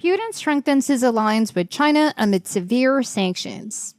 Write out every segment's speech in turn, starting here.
Putin strengthens his alliance with China amid severe sanctions.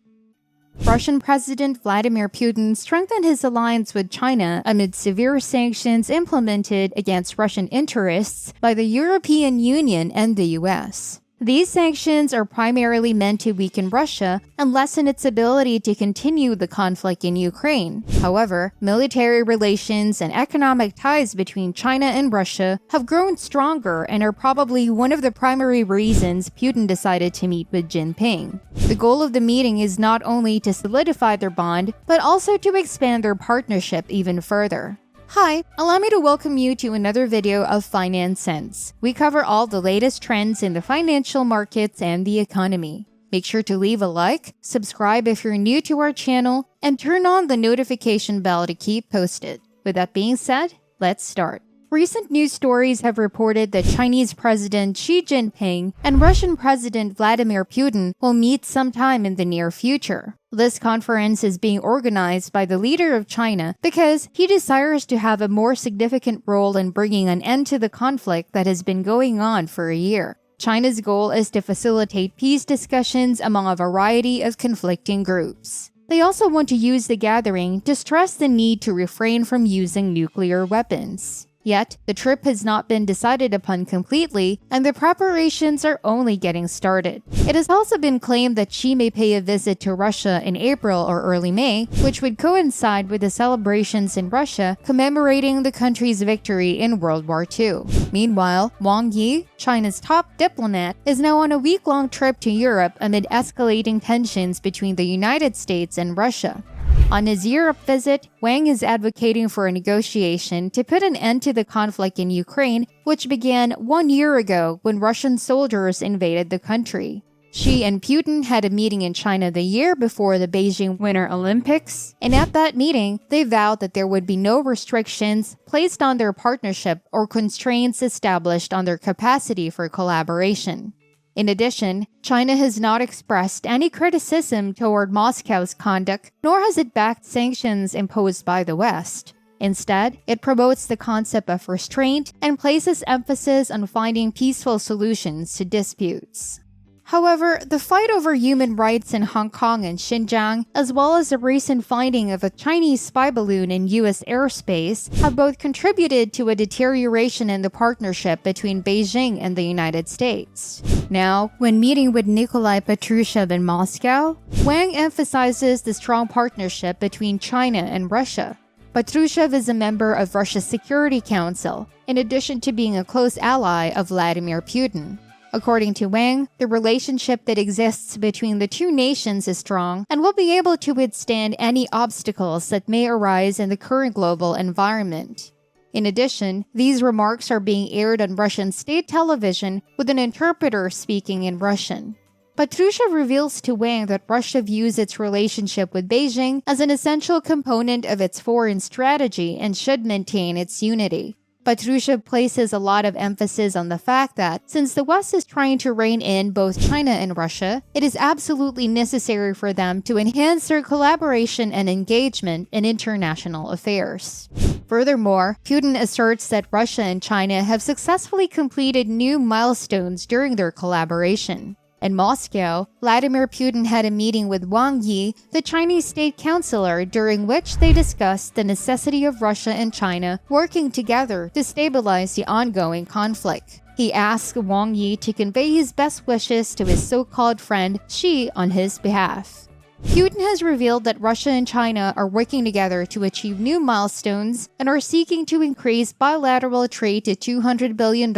Russian President Vladimir Putin strengthened his alliance with China amid severe sanctions implemented against Russian interests by the European Union and the US. These sanctions are primarily meant to weaken Russia and lessen its ability to continue the conflict in Ukraine. However, military relations and economic ties between China and Russia have grown stronger and are probably one of the primary reasons Putin decided to meet with Jinping. The goal of the meeting is not only to solidify their bond, but also to expand their partnership even further. Hi, allow me to welcome you to another video of Finance Sense. We cover all the latest trends in the financial markets and the economy. Make sure to leave a like, subscribe if you're new to our channel, and turn on the notification bell to keep posted. With that being said, let's start. Recent news stories have reported that Chinese President Xi Jinping and Russian President Vladimir Putin will meet sometime in the near future. This conference is being organized by the leader of China because he desires to have a more significant role in bringing an end to the conflict that has been going on for a year. China's goal is to facilitate peace discussions among a variety of conflicting groups. They also want to use the gathering to stress the need to refrain from using nuclear weapons. Yet, the trip has not been decided upon completely, and the preparations are only getting started. It has also been claimed that Xi may pay a visit to Russia in April or early May, which would coincide with the celebrations in Russia commemorating the country's victory in World War II. Meanwhile, Wang Yi, China's top diplomat, is now on a week-long trip to Europe amid escalating tensions between the United States and Russia. On his Europe visit, Wang is advocating for a negotiation to put an end to the conflict in Ukraine, which began 1 year ago when Russian soldiers invaded the country. Xi and Putin had a meeting in China the year before the Beijing Winter Olympics, and at that meeting, they vowed that there would be no restrictions placed on their partnership or constraints established on their capacity for collaboration. In addition, China has not expressed any criticism toward Moscow's conduct, nor has it backed sanctions imposed by the West. Instead, it promotes the concept of restraint and places emphasis on finding peaceful solutions to disputes. However, the fight over human rights in Hong Kong and Xinjiang, as well as the recent finding of a Chinese spy balloon in U.S. airspace, have both contributed to a deterioration in the partnership between Beijing and the United States. Now, when meeting with Nikolai Patrushev in Moscow, Wang emphasizes the strong partnership between China and Russia. Patrushev is a member of Russia's Security Council, in addition to being a close ally of Vladimir Putin. According to Wang, the relationship that exists between the two nations is strong and will be able to withstand any obstacles that may arise in the current global environment. In addition, these remarks are being aired on Russian state television with an interpreter speaking in Russian. Patrushev reveals to Wang that Russia views its relationship with Beijing as an essential component of its foreign strategy and should maintain its unity. Patrushev places a lot of emphasis on the fact that, since the West is trying to rein in both China and Russia, it is absolutely necessary for them to enhance their collaboration and engagement in international affairs. Furthermore, Putin asserts that Russia and China have successfully completed new milestones during their collaboration. In Moscow, Vladimir Putin had a meeting with Wang Yi, the Chinese state counselor, during which they discussed the necessity of Russia and China working together to stabilize the ongoing conflict. He asked Wang Yi to convey his best wishes to his so-called friend Xi on his behalf. Putin has revealed that Russia and China are working together to achieve new milestones and are seeking to increase bilateral trade to $200 billion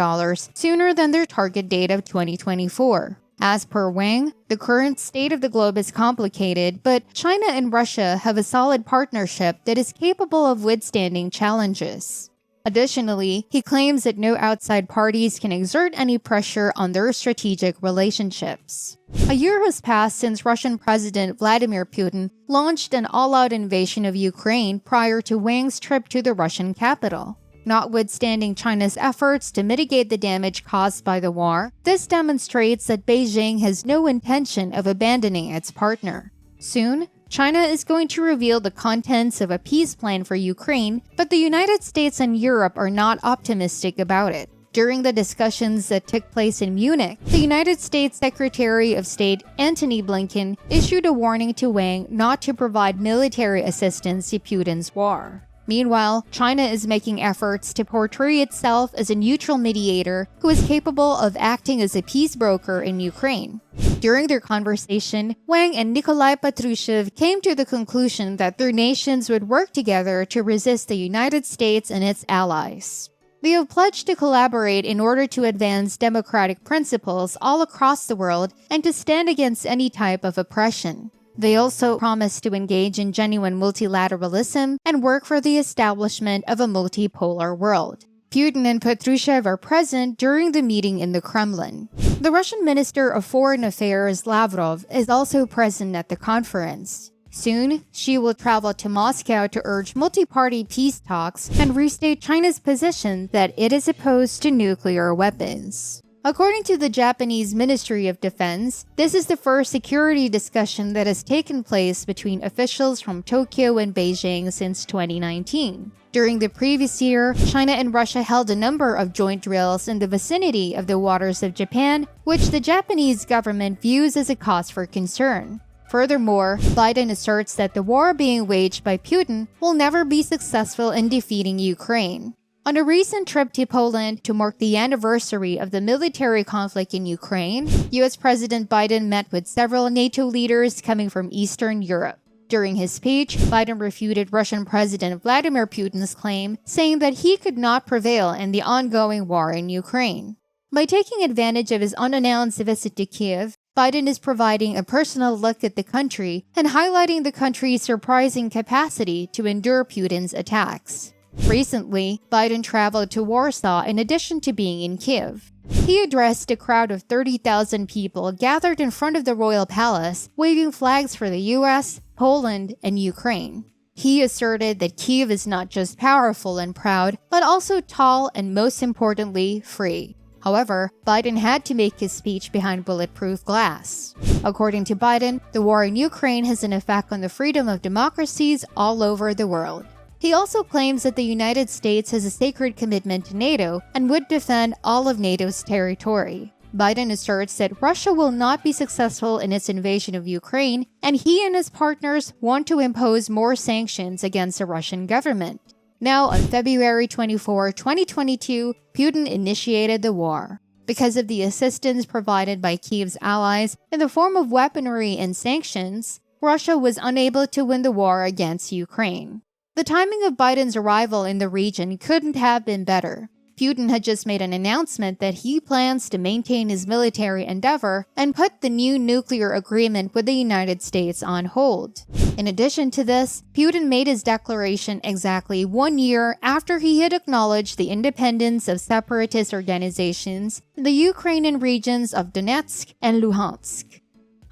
sooner than their target date of 2024. As per Wang, the current state of the globe is complicated, but China and Russia have a solid partnership that is capable of withstanding challenges. Additionally, he claims that no outside parties can exert any pressure on their strategic relationships. A year has passed since Russian President Vladimir Putin launched an all-out invasion of Ukraine prior to Wang's trip to the Russian capital. Notwithstanding China's efforts to mitigate the damage caused by the war, this demonstrates that Beijing has no intention of abandoning its partner. Soon, China is going to reveal the contents of a peace plan for Ukraine, but the United States and Europe are not optimistic about it. During the discussions that took place in Munich, the United States Secretary of State Antony Blinken issued a warning to Wang not to provide military assistance to Putin's war. Meanwhile, China is making efforts to portray itself as a neutral mediator who is capable of acting as a peace broker in Ukraine. During their conversation, Wang and Nikolai Patrushev came to the conclusion that their nations would work together to resist the United States and its allies. They have pledged to collaborate in order to advance democratic principles all across the world and to stand against any type of oppression. They also promised to engage in genuine multilateralism and work for the establishment of a multipolar world. Putin and Patrushev are present during the meeting in the Kremlin. The Russian Minister of Foreign Affairs, Lavrov, is also present at the conference. Soon, she will travel to Moscow to urge multi-party peace talks and restate China's position that it is opposed to nuclear weapons. According to the Japanese Ministry of Defense, this is the first security discussion that has taken place between officials from Tokyo and Beijing since 2019. During the previous year, China and Russia held a number of joint drills in the vicinity of the waters of Japan, which the Japanese government views as a cause for concern. Furthermore, Biden asserts that the war being waged by Putin will never be successful in defeating Ukraine. On a recent trip to Poland to mark the anniversary of the military conflict in Ukraine, US President Biden met with several NATO leaders coming from Eastern Europe. During his speech, Biden refuted Russian President Vladimir Putin's claim, saying that he could not prevail in the ongoing war in Ukraine. By taking advantage of his unannounced visit to Kiev, Biden is providing a personal look at the country and highlighting the country's surprising capacity to endure Putin's attacks. Recently, Biden traveled to Warsaw in addition to being in Kiev. He addressed a crowd of 30,000 people gathered in front of the royal palace, waving flags for the US, Poland, and Ukraine. He asserted that Kiev is not just powerful and proud, but also tall and, most importantly, free. However, Biden had to make his speech behind bulletproof glass. According to Biden, the war in Ukraine has an effect on the freedom of democracies all over the world. He also claims that the United States has a sacred commitment to NATO and would defend all of NATO's territory. Biden asserts that Russia will not be successful in its invasion of Ukraine, and he and his partners want to impose more sanctions against the Russian government. Now, on February 24, 2022, Putin initiated the war. Because of the assistance provided by Kiev's allies in the form of weaponry and sanctions, Russia was unable to win the war against Ukraine. The timing of Biden's arrival in the region couldn't have been better. Putin had just made an announcement that he plans to maintain his military endeavor and put the new nuclear agreement with the United States on hold. In addition to this, Putin made his declaration exactly 1 year after he had acknowledged the independence of separatist organizations in the Ukrainian regions of Donetsk and Luhansk.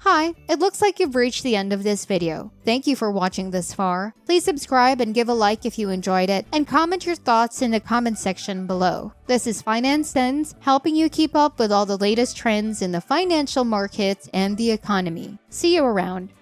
Hi, it looks like you've reached the end of this video. Thank you for watching this far. Please subscribe and give a like if you enjoyed it, and comment your thoughts in the comment section below. This is Finance Sense, helping you keep up with all the latest trends in the financial markets and the economy. See you around.